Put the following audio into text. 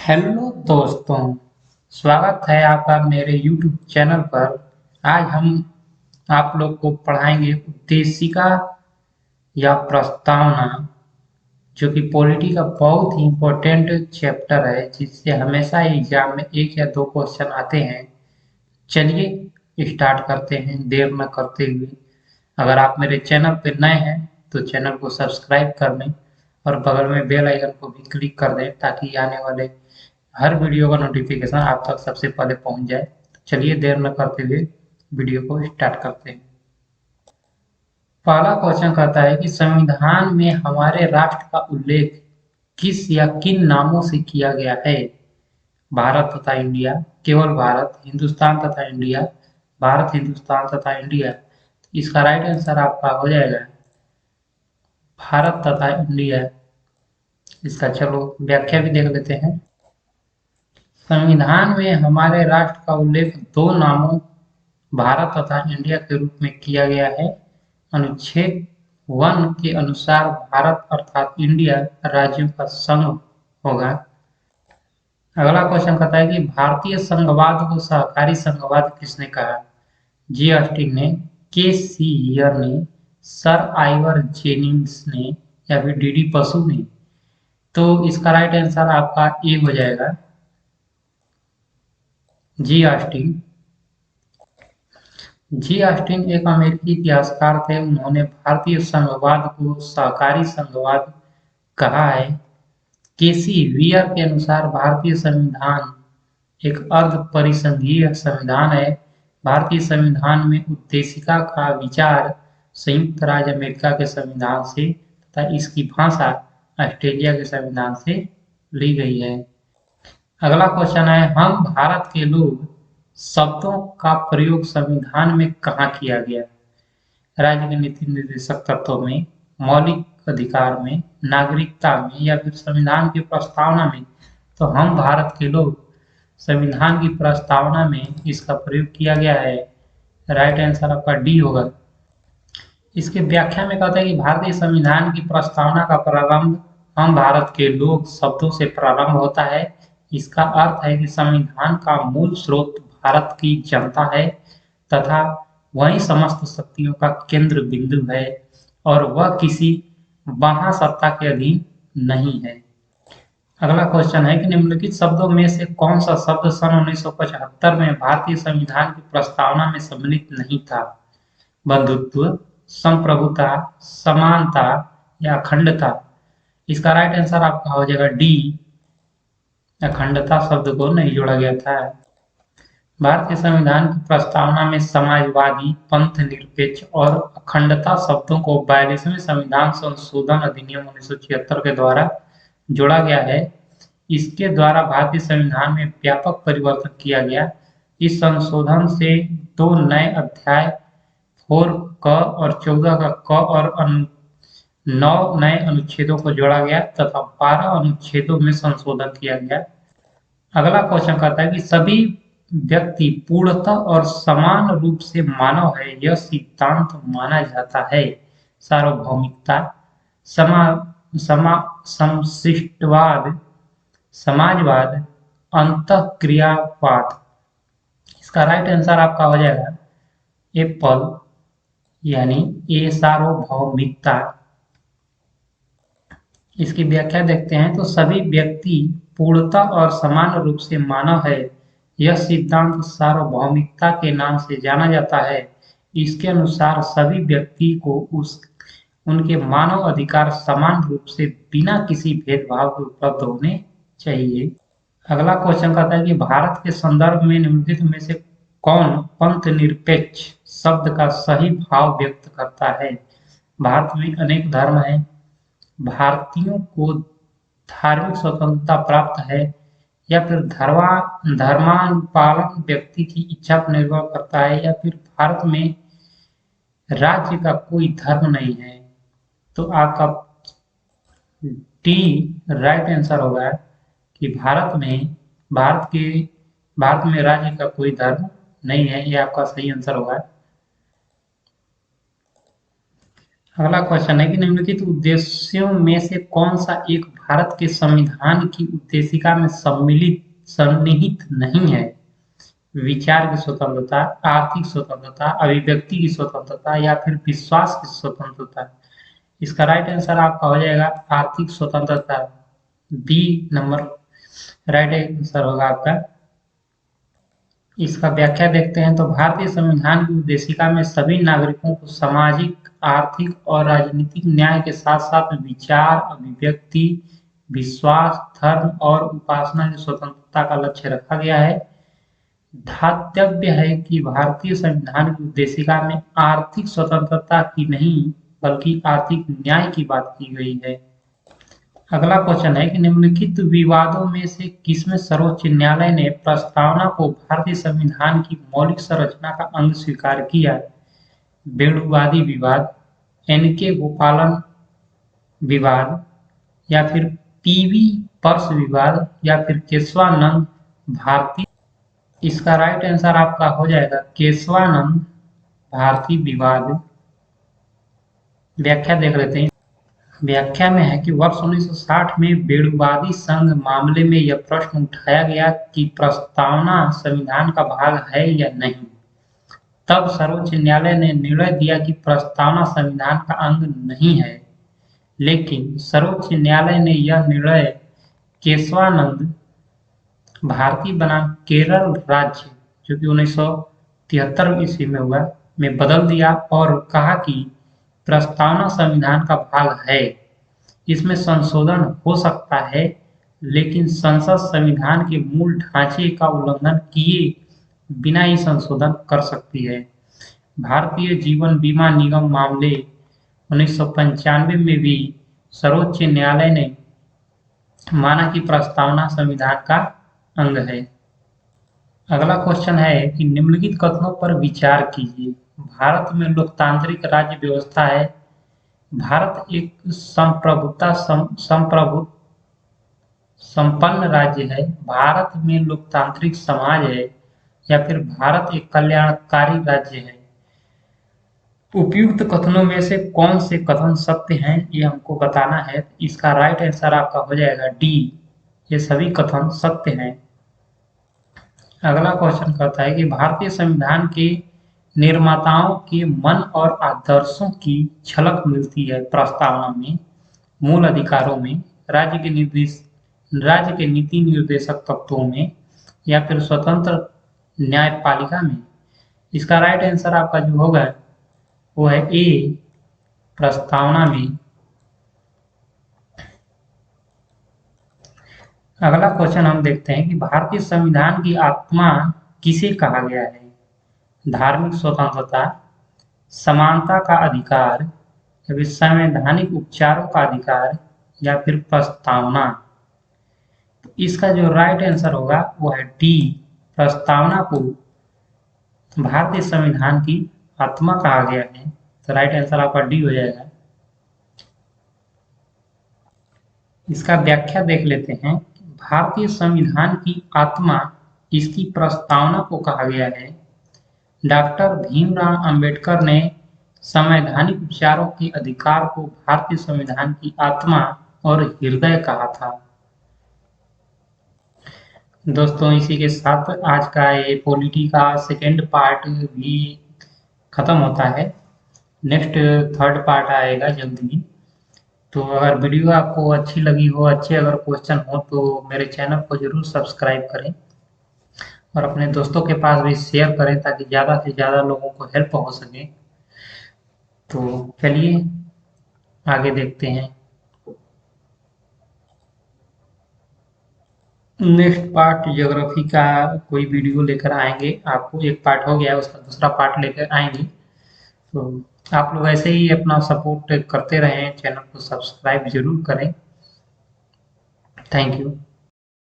Hello दोस्तों, स्वागत है आपका मेरे YouTube चैनल पर। आज हम आप लोग को पढ़ाएंगे उद्देशिका या प्रस्तावना, जो कि पॉलिटी का बहुत ही इम्पोर्टेंट चैप्टर है, जिससे हमेशा एग्जाम में एक या दो क्वेश्चन आते हैं। चलिए स्टार्ट करते हैं देर न करते हुए। अगर आप मेरे चैनल पर नए हैं तो चैनल को सब्सक्राइब कर लें और बगल में बेल आइकन को भी क्लिक कर दें, ताकि आने वाले हर वीडियो का नोटिफिकेशन आप तक सबसे पहले पहुंच जाए। तो चलिए देर न करते हुए वीडियो को स्टार्ट करते हैं। पहला क्वेश्चन कहता है कि संविधान में हमारे राष्ट्र का उल्लेख किस या किन नामों से किया गया है? भारत तथा इंडिया, केवल भारत, हिंदुस्तान तथा इंडिया, भारत, हिंदुस्तान तथा इंडिया। इसका राइट आंसर आपका हो जाएगा भारत तथा इंडिया। इसका चलो व्याख्या भी देख लेते हैं। संविधान में हमारे राष्ट्र का उल्लेख दो नामों भारत तथा इंडिया के रूप में किया गया है। अनुच्छेद 1 के अनुसार भारत अर्थात इंडिया राज्यों का संघ होगा। अगला क्वेश्चन कहता है कि भारतीय संघवाद को सहकारी संघवाद किसने कहा? जी ऑस्टिन ने, के सी हियर ने, सर आइवर जेनिंग्स ने, या फिर डी डी बसु ने। तो इसका राइट आंसर आपका ए हो जाएगा, जी ऑस्टिन। जी ऑस्टिन एक अमेरिकी इतिहासकार थे। उन्होंने भारतीय संघवाद को सहकारी संघवाद कहा है। केसी वियर के अनुसार भारतीय संविधान एक अर्ध परिसंघीय संविधान है। भारतीय संविधान में उद्देशिका का विचार संयुक्त राज्य अमेरिका के संविधान से तथा इसकी भाषा ऑस्ट्रेलिया के संविधान से ली गई है। अगला क्वेश्चन है, हम भारत के लोग शब्दों का प्रयोग संविधान में कहाँ किया गया? राज्य के नीति निर्देशक तत्वों में, मौलिक अधिकार में, नागरिकता में, या फिर संविधान की प्रस्तावना में। तो हम भारत के लोग संविधान की प्रस्तावना में इसका प्रयोग किया गया है। राइट आंसर आपका डी होगा। इसके व्याख्या में कहते हैं कि भारतीय संविधान की प्रस्तावना का प्रारंभ हम भारत के लोग शब्दों से प्रारंभ होता है। इसका अर्थ है कि संविधान का मूल स्रोत भारत की जनता है तथा वही समस्त शक्तियों का केंद्र बिंदु है और वह किसी महासत्ता के अधीन नहीं है। अगला क्वेश्चन है कि निम्नलिखित शब्दों में से कौन सा शब्द सन 1975 में भारतीय संविधान की प्रस्तावना में सम्मिलित नहीं था? बंधुत्व, संप्रभुता, समानता या अखंडता। इसका राइट आंसर आपका हो जाएगा डी, अखंडता शब्द को नहीं जोड़ा गया था। भारतीय संविधान की प्रस्तावना में समाजवादी, पंथ निरपेक्ष और अखंडता शब्दों को 42वें संविधान संशोधन अधिनियम 1976 के द्वारा जोड़ा गया है। इसके द्वारा भारतीय संविधान में व्यापक परिवर्तन किया गया। इस संशोधन से 2 नए अध्याय 4 क और 14 का क और 9 नए अनुच्छेदों को जोड़ा गया तथा 12 अनुच्छेदों में संशोधन किया गया। अगला क्वेश्चन कहता है कि सभी व्यक्ति पूर्णतः और समान रूप से मानव है, यह सिद्धांत माना जाता है। सार्वभौमिकता, समशिष्टवाद, समाजवाद, अंतःक्रियावाद। इसका राइट आंसर आपका हो जाएगा एप्पल, यानी ए सार्वभौमिकता। इसकी व्याख्या देखते हैं तो सभी व्यक्ति पूर्णतः और समान रूप से मानव है, यह सिद्धांत सार्वभौमिकता के नाम से जाना जाता है। इसके अनुसार सभी व्यक्ति को उनके मानव अधिकार समान रूप से बिना किसी भेदभाव के उपलब्ध होने चाहिए। अगला क्वेश्चन कहता है कि भारत के संदर्भ में निम्नलिखित में से कौन पंथ निरपेक्ष शब्द का सही भाव व्यक्त करता है? भारत में अनेक धर्म हैं, भारतीयों को धार्मिक स्वतंत्रता प्राप्त है, या फिर धर्मानुपालन व्यक्ति की इच्छा पर निर्भर करता है, या फिर भारत में राज्य का कोई धर्म नहीं है। तो आपका डी राइट आंसर होगा कि भारत में राज्य का कोई धर्म नहीं है। यह आपका सही आंसर होगा। अगला क्वेश्चन है कि निम्नलिखित उद्देश्यों में से कौन सा एक भारत के संविधान की उद्देशिका में सन्निहित नहीं है? विचार की स्वतंत्रता, आर्थिक स्वतंत्रता, अभिव्यक्ति की स्वतंत्रता या फिर विश्वास की स्वतंत्रता। इसका राइट आंसर आपका हो जाएगा आर्थिक स्वतंत्रता, बी नंबर राइट आंसर होगा आपका। इसका व्याख्या देखते हैं तो भारतीय संविधान की उद्देशिका में सभी नागरिकों को सामाजिक, आर्थिक और राजनीतिक न्याय के साथ साथ विचार, अभिव्यक्ति, विश्वास, धर्म और उपासना की स्वतंत्रता का लक्ष्य रखा गया है। ध्यातव्य है कि भारतीय संविधान की उद्देशिका में आर्थिक स्वतंत्रता की नहीं बल्कि आर्थिक न्याय की बात की गई है। अगला क्वेश्चन है कि निम्नलिखित विवादों में से किसमें सर्वोच्च न्यायालय ने प्रस्तावना को भारतीय संविधान की मौलिक संरचना का अंग स्वीकार किया? वेणुवादी विवाद, एन.के. गोपालन विवाद या फिर पी.वी. पर्स विवाद या फिर केशवानंद भारती। इसका राइट आंसर आपका हो जाएगा केशवानंद भारती विवाद। व्याख्या देख लेते हैं। व्याख्या में है कि वर्ष 1960 में वेणुवादी संघ मामले में यह प्रश्न उठाया गया कि प्रस्तावना संविधान का भाग है या नहीं। तब सर्वोच्च न्यायालय ने निर्णय दिया कि प्रस्तावना संविधान का अंग नहीं है, लेकिन सर्वोच्च न्यायालय ने यह निर्णय केशवानंद भारती बनाम केरल राज्य, जो कि 1973 ईस्वी में हुआ, में बदल दिया और कहा कि प्रस्तावना संविधान का भाग है, इसमें संशोधन हो सकता है, लेकिन संसद संविधान के मूल ढांचे का उल्लंघन किए बिना ही संशोधन कर सकती है। भारतीय जीवन बीमा निगम मामले 1995 में भी सर्वोच्च न्यायालय ने माना कि प्रस्तावना संविधान का अंग है। अगला क्वेश्चन है कि निम्नलिखित कथनों पर विचार कीजिए। भारत में लोकतांत्रिक राज्य व्यवस्था है, भारत एक संपन्न राज्य है, भारत में लोकतांत्रिक समाज है या फिर भारत एक कल्याणकारी राज्य है। उपयुक्त कथनों में से कौन से कथन सत्य हैं ये हमको बताना है। इसका राइट आंसर आपका हो जाएगा डी, ये सभी कथन सत्य हैं। अगला क्वेश्चन कहता है कि भारतीय संविधान के निर्माताओं के मन और आदर्शों की झलक मिलती है प्रस्तावना में, मूल अधिकारों में, राज्य के नीति निर्देशक तत्वों में या फिर स्वतंत्र न्यायपालिका में। इसका राइट आंसर आपका जो होगा वो है ए, प्रस्तावना में। अगला क्वेश्चन हम देखते हैं कि भारतीय संविधान की आत्मा किसे कहा गया है? धार्मिक स्वतंत्रता, समानता का अधिकार, या फिर संवैधानिक उपचारों का अधिकार या फिर प्रस्तावना। तो इसका जो राइट आंसर होगा वो है डी, प्रस्तावना को भारतीय संविधान की आत्मा कहा गया है। तो राइट आंसर आपका डी हो जाएगा। इसका व्याख्या देख लेते हैं। भारतीय संविधान की आत्मा इसकी प्रस्तावना को कहा गया है। डॉक्टर भीमराव अंबेडकर ने संवैधानिक विचारों के अधिकार को भारतीय संविधान की आत्मा और हृदय कहा था। दोस्तों इसी के साथ आज का ये पॉलिटी का सेकेंड पार्ट भी खत्म होता है। नेक्स्ट थर्ड पार्ट आएगा जल्दी। तो अगर वीडियो आपको अच्छी लगी हो, अच्छे अगर क्वेश्चन हो तो मेरे चैनल को जरूर सब्सक्राइब करें और अपने दोस्तों के पास भी शेयर करें ताकि ज़्यादा से ज़्यादा लोगों को हेल्प हो सके। तो चलिए आगे देखते हैं। नेक्स्ट पार्ट ज्योग्राफी का कोई वीडियो लेकर आएंगे आपको। एक पार्ट हो गया, उसका दूसरा पार्ट लेकर आएंगे। तो आप लोग ऐसे ही अपना सपोर्ट करते रहें, चैनल को सब्सक्राइब जरूर करें। Thank you.